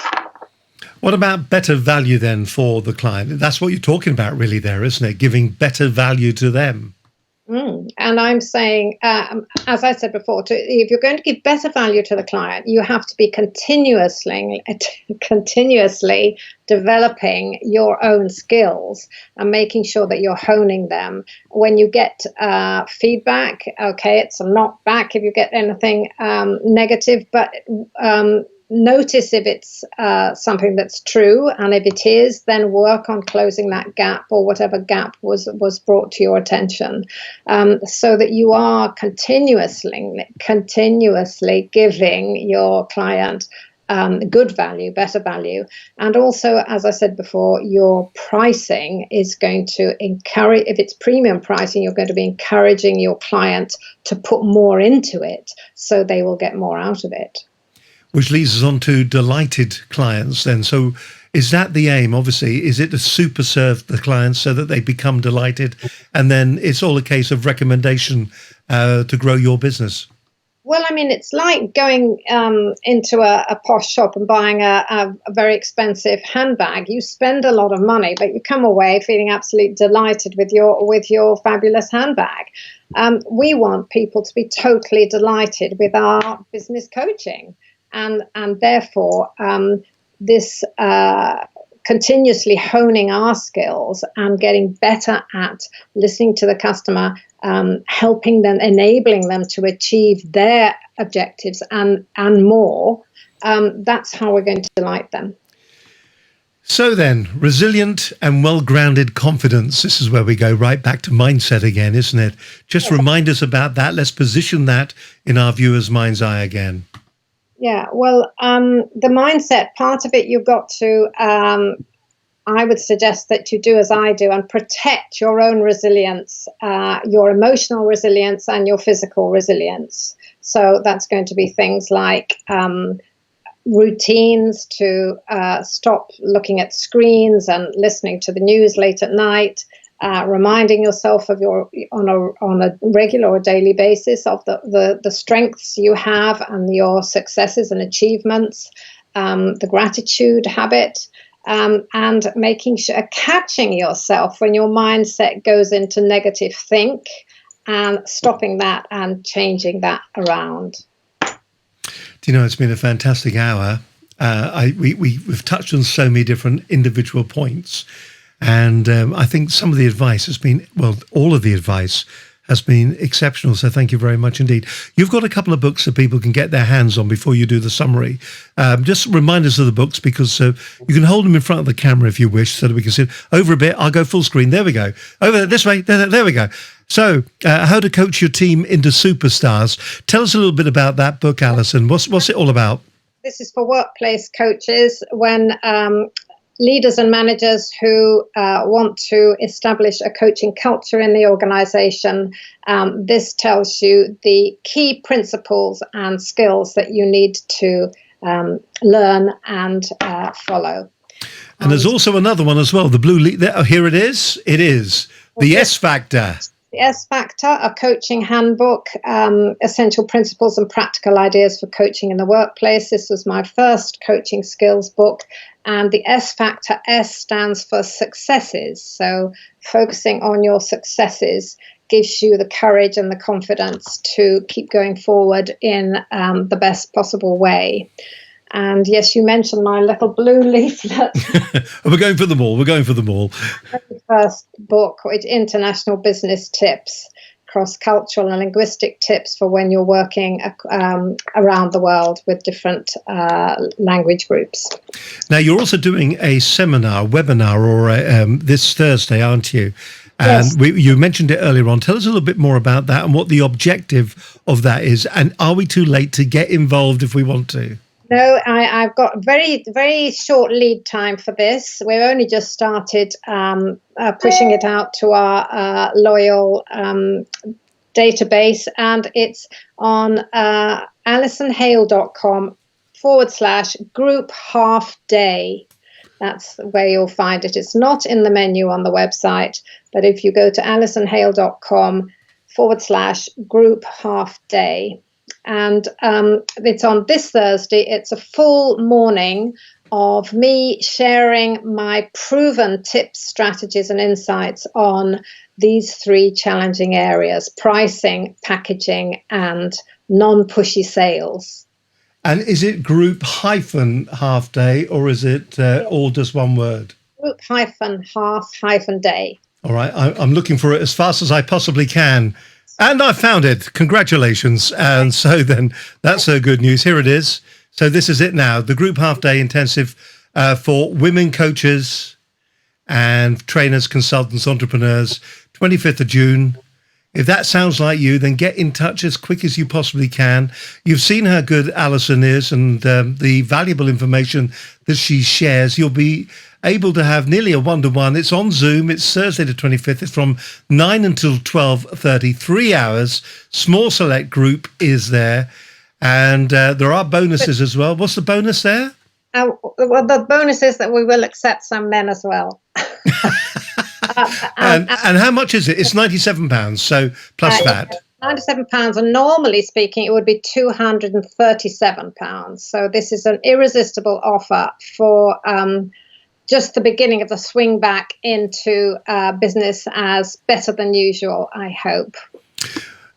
What about better value then for the client? That's what you're talking about really there, isn't it? Giving better value to them. And I'm saying, as I said before, if you're going to give better value to the client, you have to be continuously developing your own skills and making sure that you're honing them. When you get feedback, okay, it's a knockback if you get anything negative, but notice if it's something that's true, and if it is, then work on closing that gap or whatever gap was brought to your attention, so that you are continuously giving your client good value, better value. And also, as I said before, your pricing is going to encourage, if it's premium pricing, you're going to be encouraging your client to put more into it so they will get more out of it. Which leads us on to delighted clients then. So is that the aim, obviously? Is it to super serve the clients so that they become delighted, and then it's all a case of recommendation to grow your business? Well, I mean, it's like going into a posh shop and buying a very expensive handbag. You spend a lot of money, but you come away feeling absolutely delighted with your fabulous handbag. We want people to be totally delighted with our business coaching. And therefore, this continuously honing our skills and getting better at listening to the customer, helping them, enabling them to achieve their objectives and more, that's how we're going to delight them. So then, resilient and well-grounded confidence. This is where we go right back to mindset again, isn't it? Just remind us about that. Let's position that in our viewers' mind's eye again. Yeah, well, the mindset part of it, you've got to, I would suggest that you do as I do and protect your own resilience, your emotional resilience and your physical resilience. So that's going to be things like routines to stop looking at screens and listening to the news late at night, reminding yourself of on a regular or daily basis of the strengths you have and your successes and achievements, the gratitude habit, and making sure, catching yourself when your mindset goes into negative think, and stopping that and changing that around. Do you know, it's been a fantastic hour. We've touched on so many different individual points. And I think some of the advice has been, well, all of the advice has been exceptional. So thank you very much indeed. You've got a couple of books that people can get their hands on before you do the summary. Just remind us of the books, because you can hold them in front of the camera if you wish, so that we can see. Over a bit, I'll go full screen. There we go. Over there, this way. There we go. So how to coach your team into superstars. Tell us a little bit about that book, Alison. What's it all about? This is for workplace coaches when leaders and managers who want to establish a coaching culture in the organization. This tells you the key principles and skills that you need to learn and follow. And there's also another one as well, the blue leaf. Oh, here it is. It is the S Factor. The S Factor, a coaching handbook, essential principles and practical ideas for coaching in the workplace. This was my first coaching skills book. And the S Factor, S stands for successes. So focusing on your successes gives you the courage and the confidence to keep going forward in the best possible way. And yes, you mentioned my little blue leaflet. We're going for them all. The first book, which International Business Tips, cross-cultural and linguistic tips for when you're working around the world with different language groups. Now, you're also doing a webinar, or this Thursday, aren't you? And Yes. you mentioned it earlier on. Tell us a little bit more about that and what the objective of that is. And are we too late to get involved if we want to? No, I've got very, very short lead time for this. We've only just started pushing it out to our loyal database, and it's on AllisonHale.com/group half day. That's where you'll find it. It's not in the menu on the website, but if you go to AllisonHale.com/group half day. And it's on this Thursday. It's a full morning of me sharing my proven tips, strategies, and insights on these three challenging areas: pricing, packaging, and non-pushy sales. And is it group -half day, or is it all just one word? Group -half -day. All right. I'm looking for it as fast as I possibly can. And I found it. Congratulations. And so then that's good news. Here it is. So this is it now. The group half-day intensive for women coaches and trainers, consultants, entrepreneurs, 25th of June. If that sounds like you, then get in touch as quick as you possibly can. You've seen how good Allison is and the valuable information that she shares. You'll be able to have nearly a one-to-one. It's on Zoom. It's Thursday the 25th. It's from 9 until 12:30, 3 hours. Small select group is there. And there are bonuses as well. What's the bonus there? Well, the bonus is that we will accept some men as well. And how much is it? It's £97, so plus that. £97, and normally speaking, it would be £237. So this is an irresistible offer for just the beginning of the swing back into business as better than usual, I hope.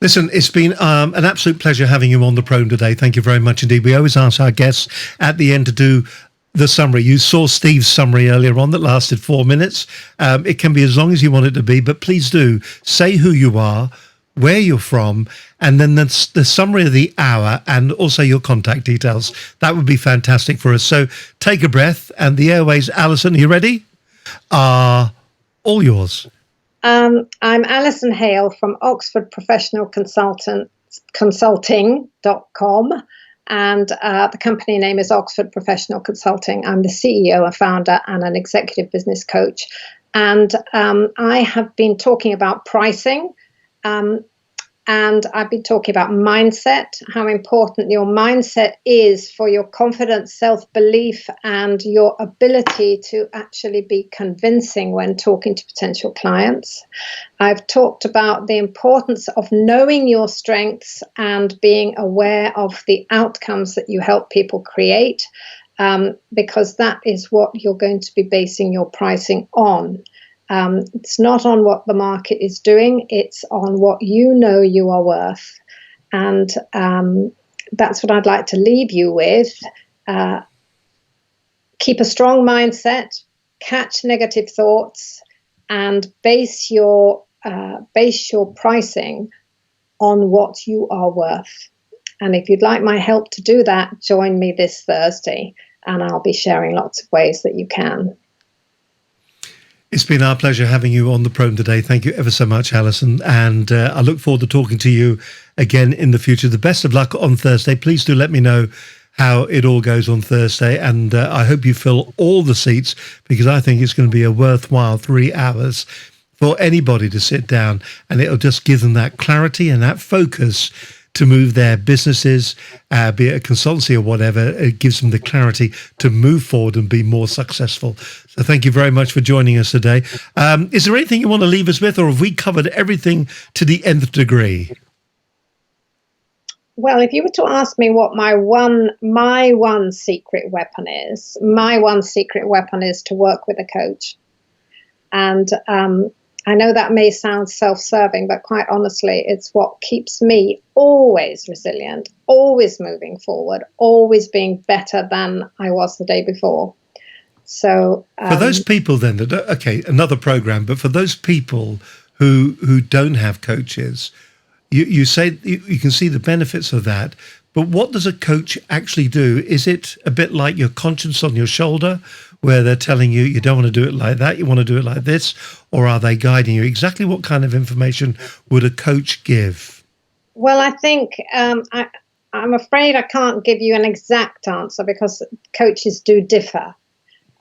Listen, it's been an absolute pleasure having you on the program today. Thank you very much indeed. We always ask our guests at the end to do the summary. You saw Steve's summary earlier on that lasted 4 minutes. It can be as long as you want it to be, but please do say who you are, where you're from, and then the summary of the hour and also your contact details. That would be fantastic for us. So take a breath, and the airways. Alison, are you ready? Are all yours. I'm Allison Hale from Oxford Professional Consulting.com, and the company name is Oxford Professional Consulting. I'm the CEO, a founder, and an executive business coach. And I have been talking about pricing, and I've been talking about mindset, how important your mindset is for your confidence, self-belief, and your ability to actually be convincing when talking to potential clients. I've talked about the importance of knowing your strengths and being aware of the outcomes that you help people create, because that is what you're going to be basing your pricing on. It's not on what the market is doing, it's on what you know you are worth. And that's what I'd like to leave you with. Keep a strong mindset, catch negative thoughts, and base your pricing on what you are worth. And if you'd like my help to do that, join me this Thursday, and I'll be sharing lots of ways that you can. It's been our pleasure having you on the program today. Thank you ever so much, Allison. And I look forward to talking to you again in the future. The best of luck on Thursday. Please do let me know how it all goes on Thursday. And I hope you fill all the seats, because I think it's going to be a worthwhile 3 hours for anybody to sit down, and it'll just give them that clarity and that focus to move their businesses, be it a consultancy or whatever. It gives them the clarity to move forward and be more successful. So thank you very much for joining us today. Is there anything you want to leave us with, or have we covered everything to the nth degree? Well, if you were to ask me what my one secret weapon is, my one secret weapon is to work with a coach. And I know that may sound self-serving, but quite honestly, it's what keeps me always resilient, always moving forward, always being better than I was the day before. So for those people then, another program, but for those people who don't have coaches, you say you can see the benefits of that, but what does a coach actually do? Is it a bit like your conscience on your shoulder, where they're telling you you don't want to do it like that, you want to do it like this, or are they guiding you? Exactly what kind of information would a coach give? Well, I think I'm afraid I can't give you an exact answer, because coaches do differ.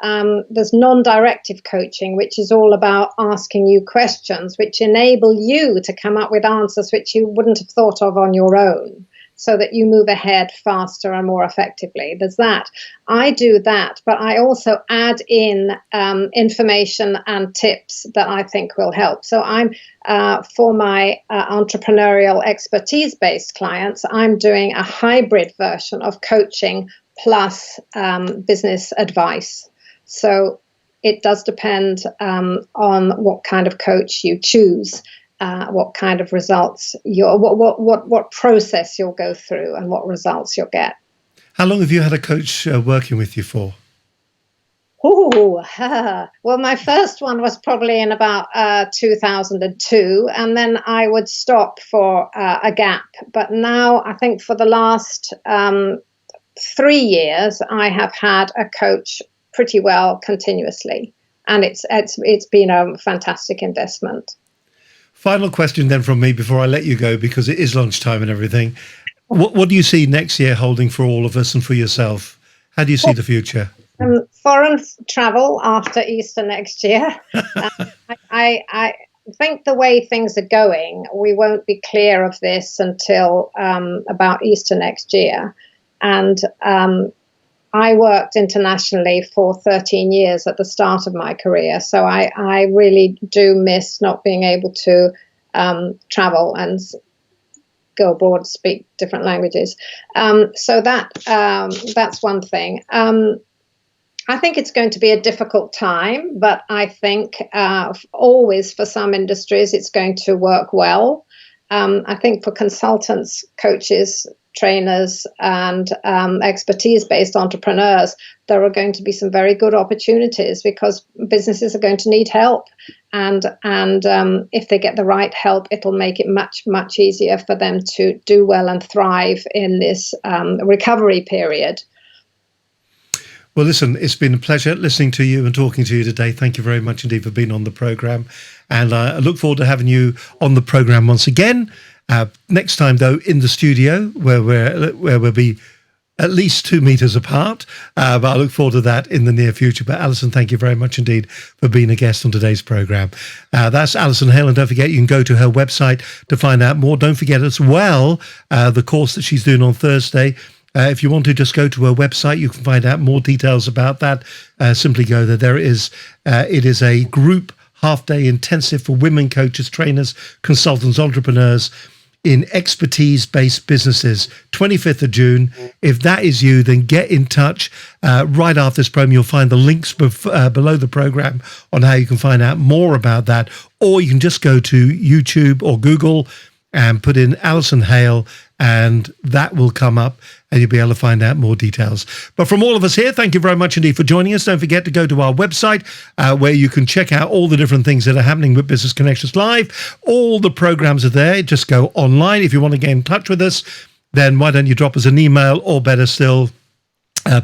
There's non-directive coaching, which is all about asking you questions which enable you to come up with answers which you wouldn't have thought of on your own, so that you move ahead faster and more effectively. There's that. I do that, but I also add in information and tips that I think will help. So I'm for my entrepreneurial expertise-based clients, I'm doing a hybrid version of coaching plus business advice. So it does depend on what kind of coach you choose. What kind of results what process you'll go through and what results you'll get. How long have you had a coach working with you for? Well, my first one was probably in about 2002, and then I would stop for a gap. But now I think for the last 3 years, I have had a coach pretty well continuously, and it's been a fantastic investment. Final question then from me before I let you go, because it is lunchtime and everything. What do you see next year holding for all of us and for yourself? How do you see the future? Foreign travel after Easter next year. I think the way things are going, we won't be clear of this until about Easter next year. And I worked internationally for 13 years at the start of my career, so I really do miss not being able to travel and go abroad and speak different languages. So that's one thing. I think it's going to be a difficult time, but I think always for some industries it's going to work well. I think for consultants, coaches, trainers and expertise-based entrepreneurs, there are going to be some very good opportunities, because businesses are going to need help. And if they get the right help, it'll make it much, much easier for them to do well and thrive in this recovery period. Well, listen, it's been a pleasure listening to you and talking to you today. Thank you very much indeed for being on the program. And I look forward to having you on the program once again. Next time, though, in the studio, where we'll be at least 2 meters apart. But I look forward to that in the near future. But Allison, thank you very much indeed for being a guest on today's program. That's Allison Hale. And don't forget, you can go to her website to find out more. Don't forget as well, the course that she's doing on Thursday. If you want to just go to her website, you can find out more details about that. Simply go there. It is a group half-day intensive for women coaches, trainers, consultants, entrepreneurs in expertise-based businesses, 25th of June. If that is you, then get in touch. Right after this program, you'll find the links below the program on how you can find out more about that. Or you can just go to YouTube or Google and put in Allison Hale, and that will come up and you'll be able to find out more details. But from all of us here, thank you very much indeed for joining us. Don't forget to go to our website where you can check out all the different things that are happening with Business Connections Live. All the programs are there. Just go online. If you want to get in touch with us, then why don't you drop us an email, or better still,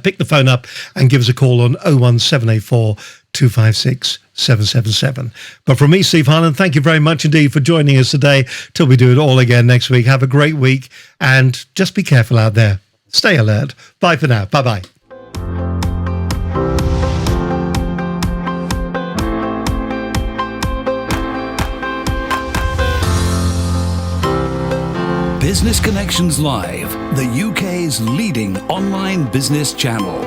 pick the phone up and give us a call on 01784 256 777. But from me, Steve Hyland, thank you very much indeed for joining us today. Till we do it all again next week. Have a great week and just be careful out there. Stay alert. Bye for now. Bye-bye. Business Connections Live, the UK's leading online business channel.